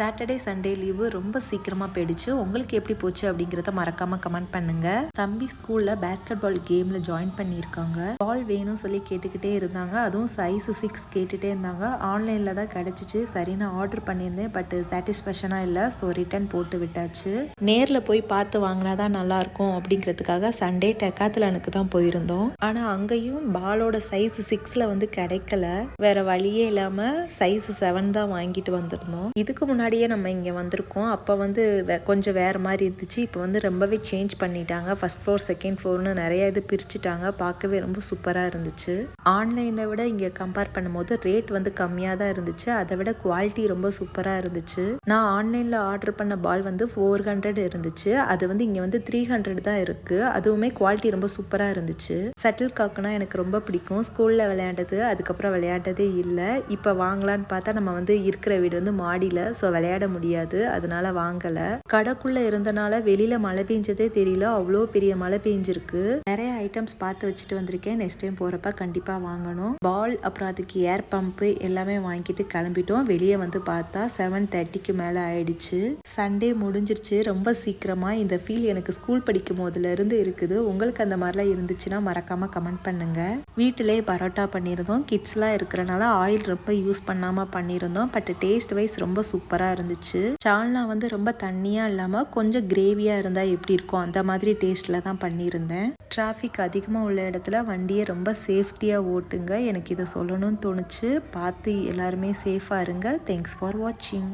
Saturday Sunday leave ரொம்ப சீக்கிரமாக போயிடுச்சு. உங்களுக்கு எப்படி போச்சு அப்படிங்கிறத மறக்காம கமெண்ட் பண்ணுங்க. தம்பி ஸ்கூல்ல பேஸ்கெட் பால் கேம்ல ஜாயின் பண்ணியிருக்காங்க. பால் வேணும்னு சொல்லி கேட்டுக்கிட்டே இருந்தாங்க. அதுவும் சைஸ் 6 கேட்டுட்டே இருந்தாங்க. ஆன்லைன்ல தான் கிடைச்சிச்சு. சரி நான் ஆர்டர் பண்ணியிருந்தேன். பட் சாட்டிஸ்ஃபேக்ஷனாக இல்லை. ஸோ ரிட்டர்ன் போட்டு விட்டாச்சு. நேரில் போய் பார்த்து வாங்கினா தான் நல்லா இருக்கும் அப்படிங்கிறதுக்காக சண்டே டெக்காத்லானுக்கு தான் போயிருந்தோம். ஆனால் அங்கேயும் பாலோட சைஸ் 6ல வந்து கிடைக்கல. வேற வழியே இல்லாமல் சைஸ் 7 தான் வாங்கிட்டு வந்திருந்தோம். இதுக்கு முன்னாடியே நம்ம இங்கே வந்திருக்கோம். அப்போ வந்து கொஞ்சம் வேறு மாதிரி இருந்துச்சு. இப்போ வந்து ரொம்பவே சேஞ்ச் பண்ணிட்டாங்க. ஃபர்ஸ்ட் ஃப்ளோர் செகண்ட் ஃப்ளோர்னு நிறைய இது பிரிச்சுட்டாங்க. பார்க்கவே ரொம்ப சூப்பராக இருந்துச்சு. ஆன்லைனை விட இங்கே கம்பேர் பண்ணும்போது ரேட் வந்து கம்மியாக தான் இருந்துச்சு. அதை விட குவாலிட்டி ரொம்ப சூப்பராக இருந்துச்சு. நான் ஆன்லைனில் ஆர்டர் பண்ண பால் வந்து 400 இருந்துச்சு. அது வந்து இங்கே வந்து 300 தான் இருக்குது. அதுவுமே குவாலிட்டி ரொம்ப சூப்பராக இருந்துச்சு. ஷட்டில் காக்குனா எனக்கு ரொம்ப பிடிக்கும். ஸ்கூலில் விளையாண்டது அதுக்கப்புறம் விளையாண்டதே இல்லை. இப்போ வாங்கலான்னு பார்த்தா நம்ம வந்து இருக்கிற வீடு வந்து மாடியில். ஸோ விளையாட முடியாது. அதனால வாங்கலை. கடைக்குள்ளே இருந்தனால வெளியில் மழை பெஞ்சதே தெரியல. அவ்வளோ பெரிய மழை பெஞ்சிருக்கு. நிறைய ஐட்டம்ஸ் பார்த்து வச்சுட்டு வந்திருக்கேன். நெக்ஸ்ட் டைம் போகிறப்ப கண்டிப்பாக வாங்கணும். பால் அப்புறம் அதுக்கு ஏர் பம்பு எல்லாமே வாங்கிட்டு கிளம்பிட்டோம். வெளியே வந்து பார்த்தா 7:30க்கு மேலே ஆயிடுச்சு. சண்டே முடிஞ்சிருச்சு ரொம்ப சீக்கிரமாக. இந்த ஃபீல் எனக்கு ஸ்கூல் படிக்கும் போதுலேருந்து இருக்குது. உங்களுக்கு அந்த மாதிரிலாம் இருந்துச்சுன்னா மறக்காமல் கமெண்ட் பண்ணுங்க. வீட்டிலே பரோட்டா பண்ணியிருந்தோம். கிட்ஸ்லாம் இருக்கிறனால ஆயில் ரொம்ப யூஸ் பண்ணாமல் பண்ணியிருந்தோம். பட் டேஸ்ட் வைஸ் ரொம்ப சூப்பராக இருந்துச்சு. சால்னா வந்து ரொம்ப தண்ணியாக இல்லாமல் கொஞ்சம் கிரேவியாக இருந்தால் எப்படி இருக்கும் அந்த மாதிரி டேஸ்ட்டில் தான் பண்ணியிருந்தேன். டிராஃபிக் அதிகமாக உள்ள இடத்துல வண்டியை ரொம்ப சேஃப்டியாக ஓட்டுங்க. எனக்கு இதை சொல்லணும்னு தோணுச்சு. பார்த்து எல்லாருமே சேஃபாக இருங்க. தேங்க்ஸ் ஃபார் வாட்சிங்.